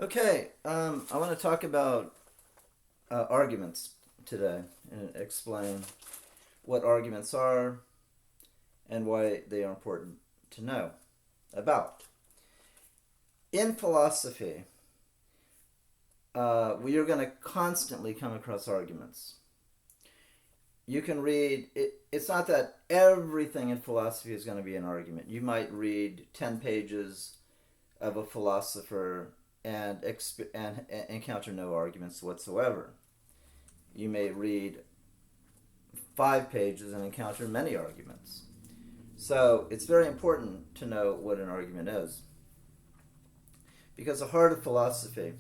Okay, I want to talk about arguments today and explain what arguments are and why they are important to know about. In philosophy, we are going to constantly come across arguments. You can read, it's not that everything in philosophy is going to be an argument. You might read 10 pages of a philosopher and encounter no arguments whatsoever. You may read 5 pages and encounter many arguments. So it's very important to know what an argument is. Because the heart of philosophy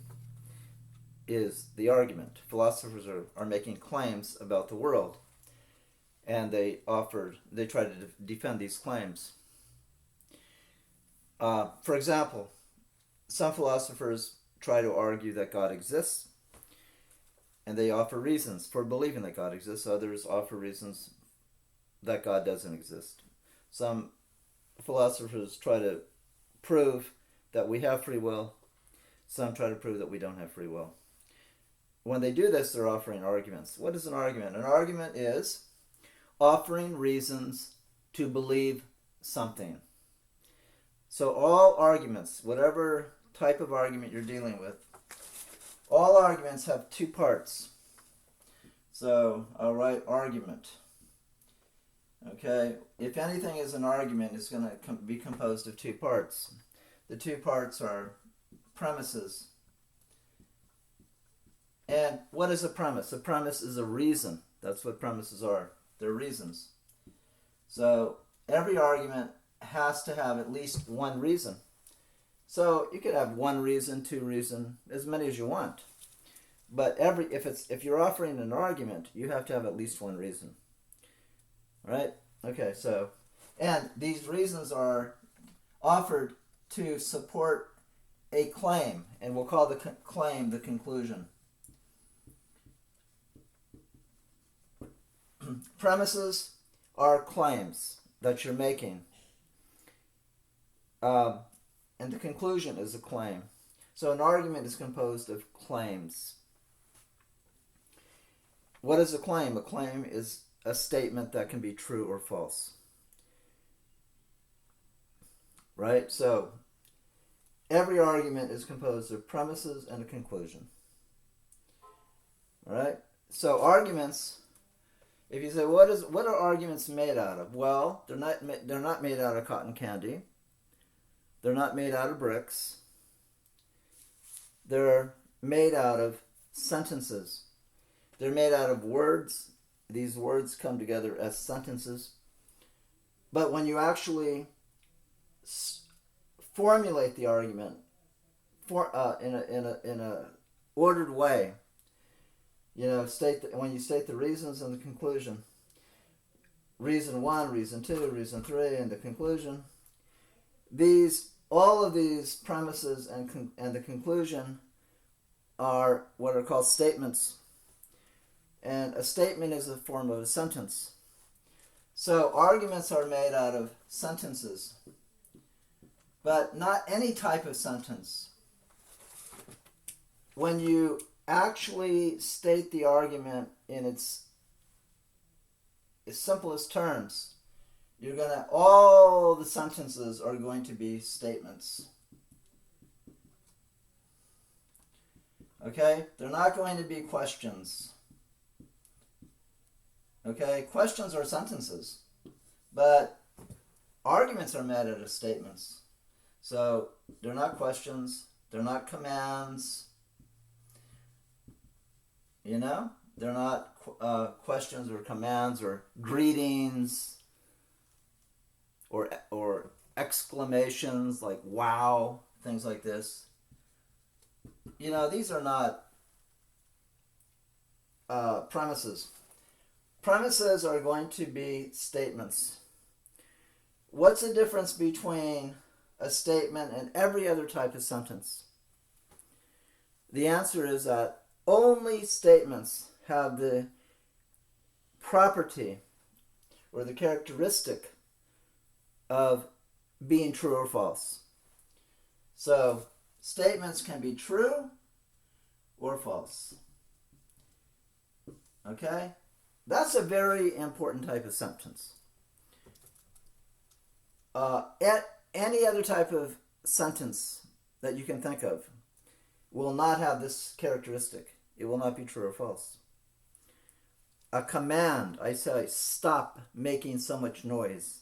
is the argument. Philosophers are making claims about the world, and they try to defend these claims. For example, some philosophers try to argue that God exists, and they offer reasons for believing that God exists. Others offer reasons that God doesn't exist. Some philosophers try to prove that we have free will. Some try to prove that we don't have free will. When they do this, they're offering arguments. What is an argument? An argument is offering reasons to believe something. So all arguments, whatever type of argument you're dealing with, all arguments have two parts. So I'll write argument. Okay, if anything is an argument, it's going to be composed of two parts. The two parts are premises. And what is a premise? A premise is a reason. That's what premises are. They're reasons. So every argument has to have at least one reason. So you could have one reason, two reason, as many as you want. But if you're offering an argument, you have to have at least one reason. Right? Okay, and these reasons are offered to support a claim, and we'll call the claim the conclusion. Premises are claims that you're making. And the conclusion is a claim. So an argument is composed of claims. What is a claim? A claim is a statement that can be true or false. Right? So every argument is composed of premises and a conclusion. All right? So arguments, if you say what are arguments made out of? Well, they're not made out of cotton candy. They're not made out of bricks. They're made out of sentences. They're made out of words. These words come together as sentences. But when you actually formulate the argument in a ordered way, when you state the reasons and the conclusion, reason 1, reason 2, reason 3, and the conclusion, all of these premises and the conclusion are what are called statements. And a statement is a form of a sentence. So arguments are made out of sentences, but not any type of sentence. When you actually state the argument in its simplest terms, all the sentences are going to be statements. Okay? They're not going to be questions. Okay? Questions are sentences. But arguments are made out of statements. So they're not questions. They're not commands. They're not questions or commands or greetings or exclamations like wow, things like this. These are not premises. Premises are going to be statements. What's the difference between a statement and every other type of sentence? The answer is that only statements have the property or the characteristic of being true or false. So Statements can be true or false. Okay? That's a very important type of sentence. Any other type of sentence that you can think of will not have this characteristic. It will not be true or false. A command, I say, stop making so much noise.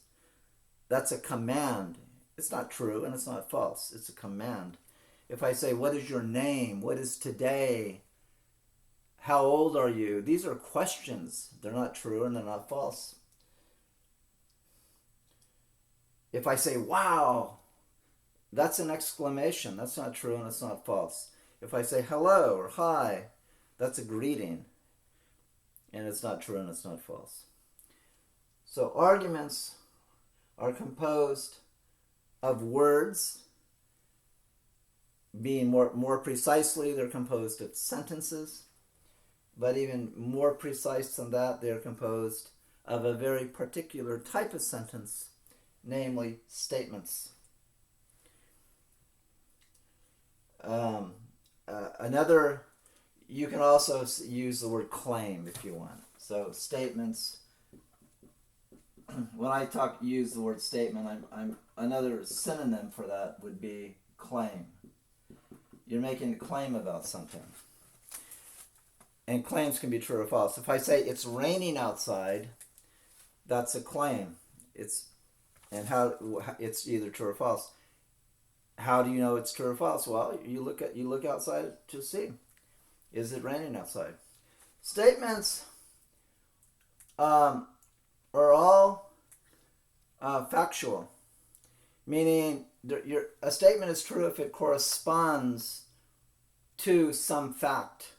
That's a command. It's not true and it's not false. It's a command. If I say, what is your name? What is today? How old are you? These are questions. They're not true and they're not false. If I say, wow, that's an exclamation. That's not true and it's not false. If I say hello or hi, that's a greeting. And it's not true and it's not false. So arguments are composed of words. Being more precisely, they're composed of sentences. But even more precise than that, they're composed of a very particular type of sentence, namely statements. You can also use the word claim if you want. So statements. When I use the word statement, I'm another synonym for that would be claim. You're making a claim about something. And claims can be true or false. If I say it's raining outside, that's a claim. It's either true or false. How do you know it's true or false? Well, you look outside to see. Is it raining outside? Statements are all factual, meaning a statement is true if it corresponds to some fact.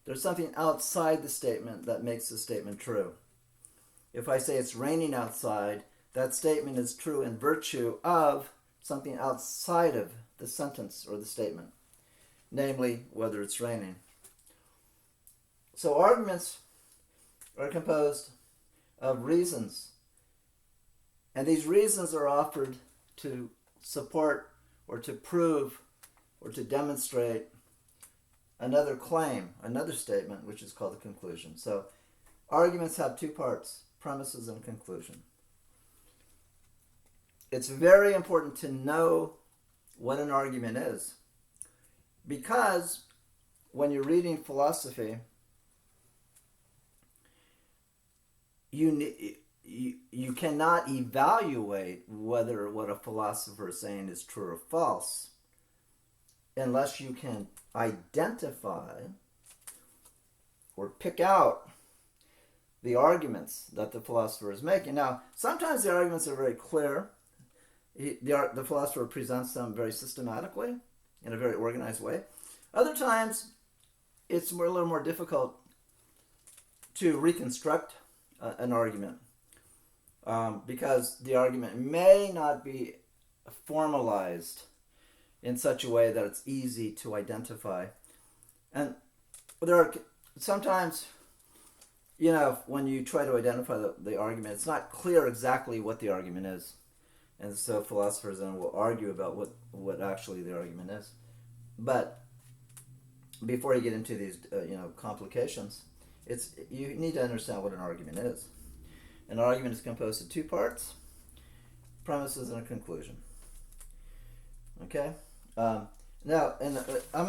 There's something outside the statement that makes the statement true. If I say it's raining outside, that statement is true in virtue of something outside of the sentence or the statement, namely whether it's raining. So arguments are composed of reasons, and these reasons are offered to support or to prove or to demonstrate another claim, another statement, which is called a conclusion. So arguments have two parts, premises and conclusion. It's very important to know what an argument is, because when you're reading philosophy, you cannot evaluate whether what a philosopher is saying is true or false unless you can identify or pick out the arguments that the philosopher is making. Now, sometimes the arguments are very clear. The philosopher presents them very systematically in a very organized way. Other times, it's a little more difficult to reconstruct an argument because the argument may not be formalized in such a way that it's easy to identify. And there are sometimes, when you try to identify the argument, it's not clear exactly what the argument is. And so philosophers then will argue about what actually the argument is. But before you get into these complications, you need to understand what an argument is. An argument is composed of two parts: premises and a conclusion. Okay. Now, and I'm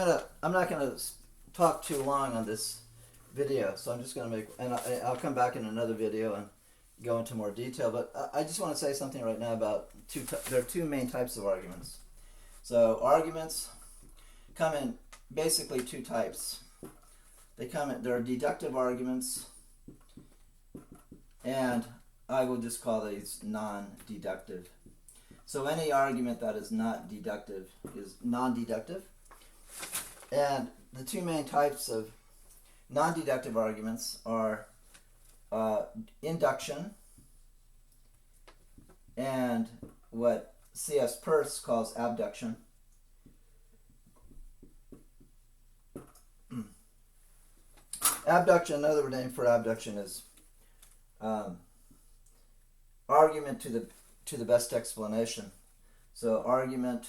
not gonna talk too long on this video, so I'm just gonna I'll come back in another video and go into more detail. But I just want to say something right now about there are two main types of arguments. So arguments come in basically two types. There are deductive arguments, and I will just call these non-deductive. So any argument that is not deductive is non-deductive. And the two main types of non-deductive arguments are induction and what C.S. Peirce calls abduction. Abduction, another name for abduction is argument to the best explanation. So argument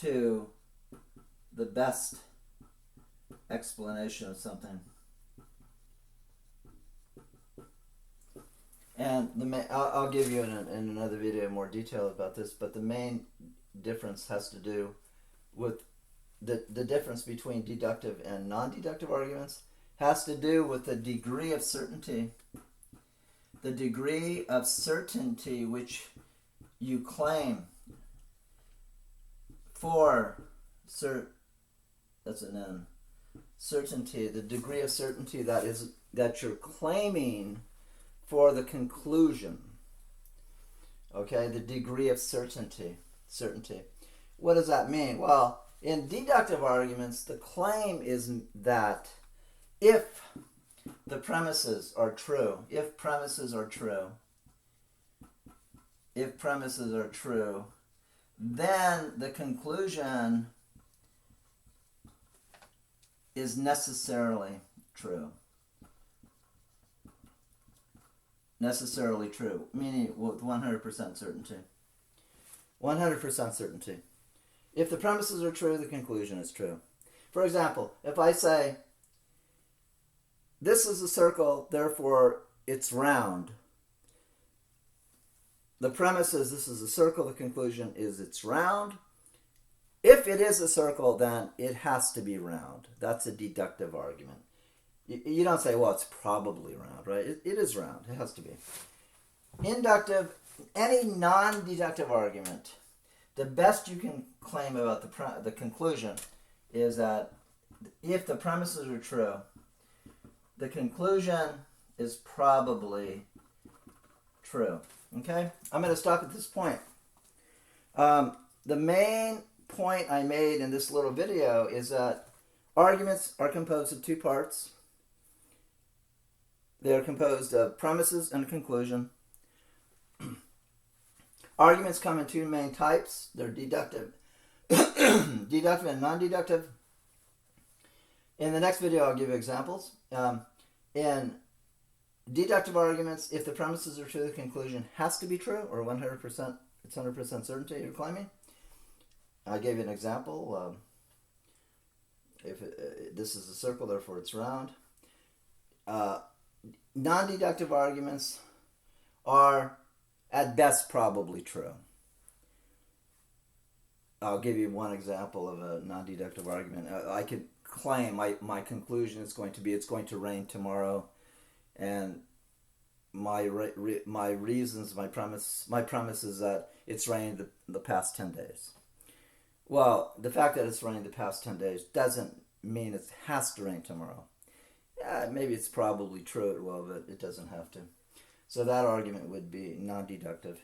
to the best explanation of something. And I'll give you in another video more detail about this, but the main difference has to do with the difference between deductive and non-deductive arguments has to do with the degree of certainty. The degree of certainty which you claim for that's an N. Certainty, the degree of certainty that you're claiming for the conclusion. Okay, the degree of certainty. What does that mean? Well, in deductive arguments, the claim is that if the premises are true, then the conclusion is necessarily true. Necessarily true, meaning with 100% certainty. 100% certainty. If the premises are true, the conclusion is true. For example, if I say, this is a circle, therefore it's round. The premise is this is a circle, the conclusion is it's round. If it is a circle, then it has to be round. That's a deductive argument. You don't say, well, it's probably round, right? It is round. It has to be. Inductive, any non-deductive argument, the best you can claim about the conclusion is that if the premises are true, the conclusion is probably true. Okay? I'm going to stop at this point. The main point I made in this little video is that arguments are composed of two parts. They are composed of premises and conclusion. Arguments come in two main types. They're deductive, deductive and non-deductive. In the next video, I'll give you examples. In deductive arguments, if the premises are true, the conclusion has to be true, or 100%, it's 100% certainty you're claiming. I gave you an example. If this is a circle, therefore it's round. Non-deductive arguments are at best probably true. I'll give you one example of a non-deductive argument. I could claim my conclusion is going to be it's going to rain tomorrow, and my reasons, my premise is that it's rained the past 10 days. Well, the fact that it's rained the past 10 days doesn't mean it has to rain tomorrow. Yeah, maybe it's probably true it will, but it doesn't have to. So that argument would be non-deductive.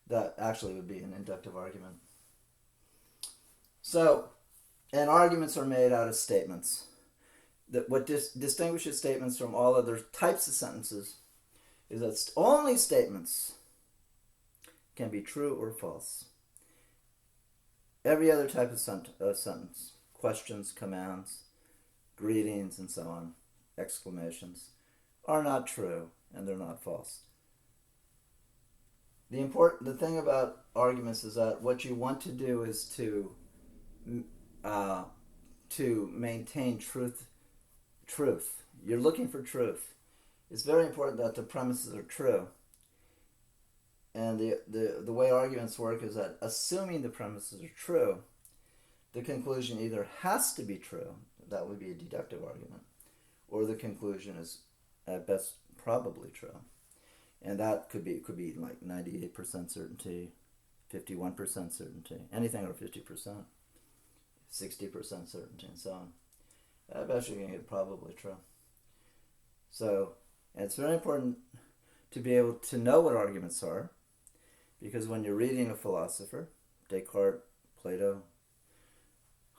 That actually would be an inductive argument. So, and arguments are made out of statements. What distinguishes statements from all other types of sentences is that only statements can be true or false. Every other type of sentence, questions, commands, greetings, and so on, exclamations, are not true and they're not false. The thing about arguments is that what you want to do is to maintain truth. You're looking for truth. It's very important that the premises are true. And the way arguments work is that assuming the premises are true, the conclusion either has to be true, that would be a deductive argument, or the conclusion is at best probably true. And that could be like 98% certainty, 51% certainty, anything over 50%, 60% certainty, and so on. At best you're going to get probably true. So, and it's very important to be able to know what arguments are, because when you're reading a philosopher, Descartes, Plato,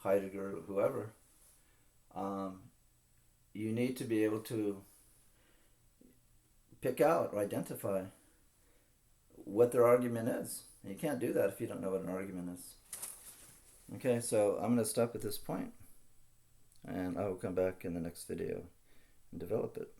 Heidegger, whoever, you need to be able to pick out or identify what their argument is. And you can't do that if you don't know what an argument is. Okay, so I'm going to stop at this point, and I will come back in the next video and develop it.